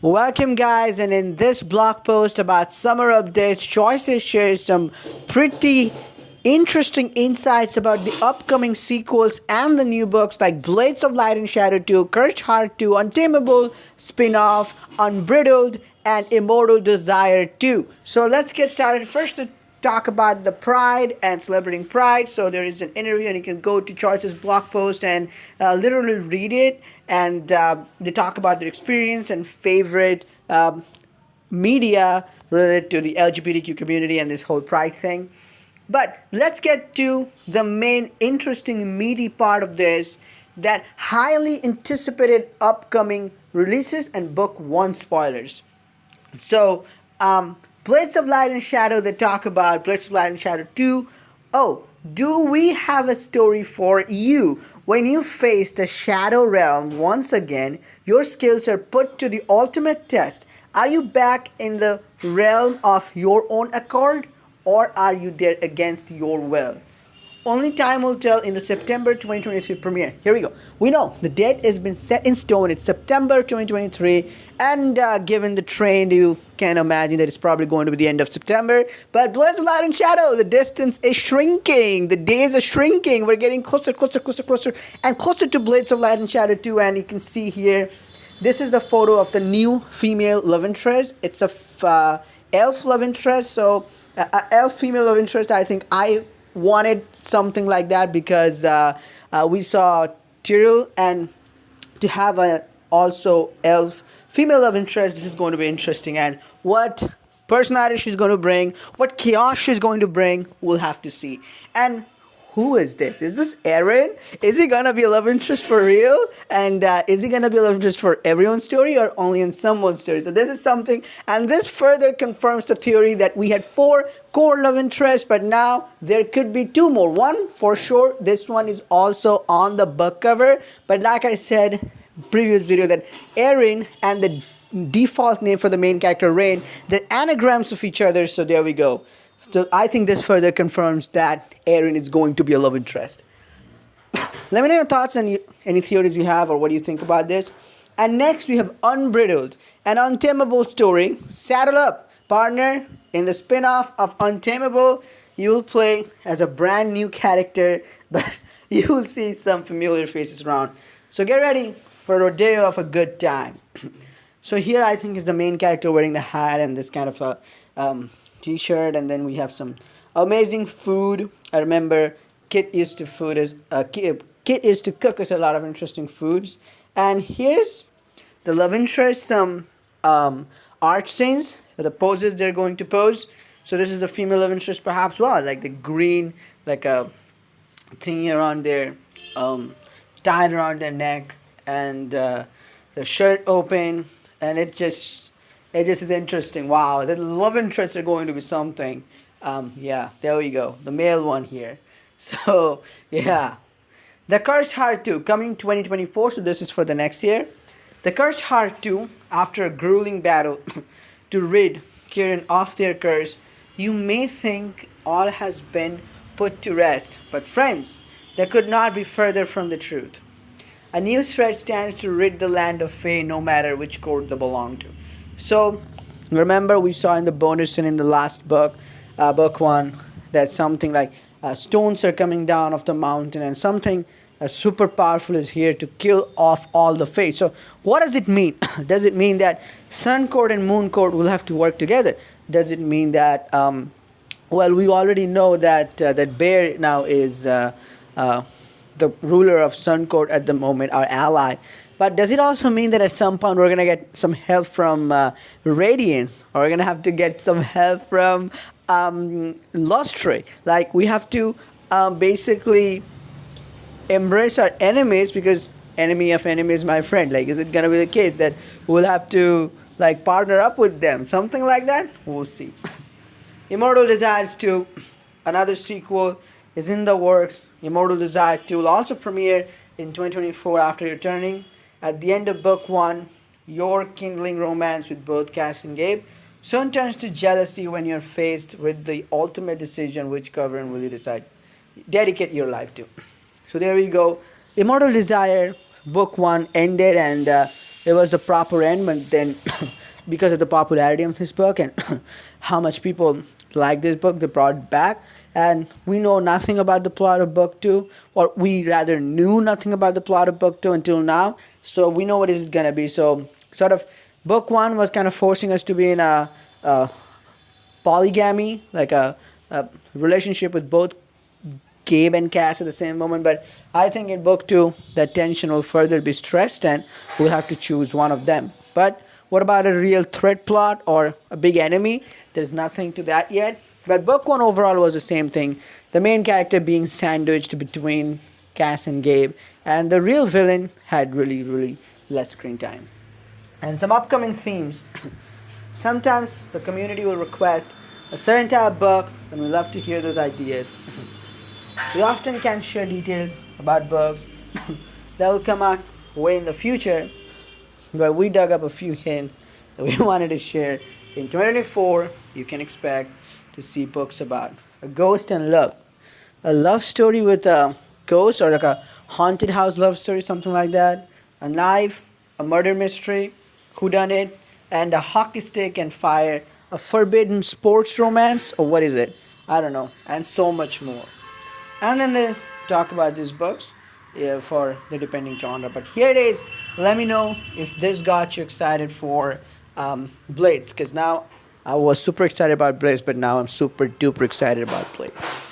Welcome, guys, and in this blog post about summer updates, Choices shares some pretty interesting insights about the upcoming sequels and the new books like Blades of Light and Shadow 2, Cursed Heart 2, Untamable spin off, Unbridled, and Immortal Desire 2. So let's get started. First, to talk about the Pride and celebrating Pride. So there is an interview, and you can go to Choice's blog post and literally read it. And they talk about their experience and favorite media related to the LGBTQ community and this whole Pride thing. But let's get to the main interesting meaty part of this, that highly anticipated upcoming releases and book one spoilers. So, Blades of Light and Shadow, they talk about Blades of Light and Shadow 2. Oh, do we have a story for you? When you face the Shadow Realm once again, your skills are put to the ultimate test. Are you back in the realm of your own accord, or are you there against your will? Only time will tell in the September 2023 premiere. Here we go. We know the date has been set in stone. It's September 2023. And given the trend, you can imagine that it's probably going to be the end of September. But Blades of Light and Shadow, the distance is shrinking. The days are shrinking. We're getting closer, and closer to Blades of Light and Shadow 2. And you can see here, this is the photo of the new female love interest. It's a elf love interest. So, elf female love interest, I think I wanted something like that because we saw Tyrell, and to have a also elf female love interest, this is going to be interesting. And what personality she's going to bring, what chaos she's going to bring, we'll have to see. And who is this? Is this Aaron? Is he gonna be a love interest for real? And is he gonna be a love interest for everyone's story or only in someone's story? So this is something, and this further confirms the theory that we had 4 core love interests, but now there could be 2 more. One for sure, this one is also on the book cover. But like I said previous video, that Aaron and the default name for the main character Rain, they're anagrams of each other. So there we go. So I think this further confirms that Aaron is going to be a love interest. Let me know your thoughts and any theories you have or what do you think about this. And next we have Unbridled, an untamable story. Saddle up, partner. In the spin-off of Untamable, you will play as a brand new character, but you will see some familiar faces around. So get ready for a day of a good time. So here I think is the main character wearing the hat and this kind of a t-shirt, and then we have some amazing food. I remember Kit used to cook us a lot of interesting foods. And here's the love interest, some art scenes, the poses they're going to pose. So this is the female love interest perhaps. Wow, like the green, like a thing around their tied around their neck, and the shirt open, and it just is interesting. Wow, the love interests are going to be something. Yeah, there we go. The male one here. So, yeah. The Cursed Heart 2 coming 2024. So this is for the next year. The Cursed Heart 2, after a grueling battle to rid Kieran of their curse, you may think all has been put to rest. But friends, that could not be further from the truth. A new threat stands to rid the land of Fae, no matter which court they belong to. So, remember we saw in the bonus and in the last book, book 1, that something like stones are coming down off the mountain, and something super powerful is here to kill off all the Fae. So, what does it mean? Does it mean that Sun Court and Moon Court will have to work together? Does it mean that, well, we already know that that Bear now is the ruler of Sun Court at the moment, our ally. But does it also mean that at some point we're going to get some help from Radiance? Or we're going to have to get some help from Lustre? Like, we have to basically embrace our enemies, because enemy of enemy is my friend. Like, is it going to be the case that we'll have to, like, partner up with them? Something like that? We'll see. Immortal Desire 2, another sequel, is in the works. Immortal Desire 2 will also premiere in 2024 after returning. At the end of book 1, your kindling romance with both Cass and Gabe soon turns to jealousy when you're faced with the ultimate decision: which covenant will you dedicate your life to. So there we go. Immortal Desire book 1 ended, and it was the proper end, but then because of the popularity of this book and how much people like this book, they brought it back. And we know nothing about the plot of book two, or we rather knew nothing about the plot of book two until now. So we know what it's gonna be. So sort of, book one was kind of forcing us to be in a polygamy, like a relationship with both Gabe and Cass at the same moment. But I think in book two, that tension will further be stressed and we'll have to choose one of them. But what about a real threat plot or a big enemy? There's nothing to that yet. But book one overall was the same thing. The main character being sandwiched between Cass and Gabe, and the real villain had really, really less screen time. And some upcoming themes. Sometimes the community will request a certain type of book, and we love to hear those ideas. We often can share details about books that will come out way in the future, but we dug up a few hints that we wanted to share. In 2024, you can expect to see books about a ghost and love. A love story with a ghost, or like a haunted house love story, something like that. A knife, a murder mystery, whodunit, and a hockey stick and fire, a forbidden sports romance, or what is it? I don't know, and so much more. And then they talk about these books, yeah, for the depending genre. But here it is. Let me know if this got you excited for Blades, because now I was super excited about Blades, but now I'm super duper excited about Blades.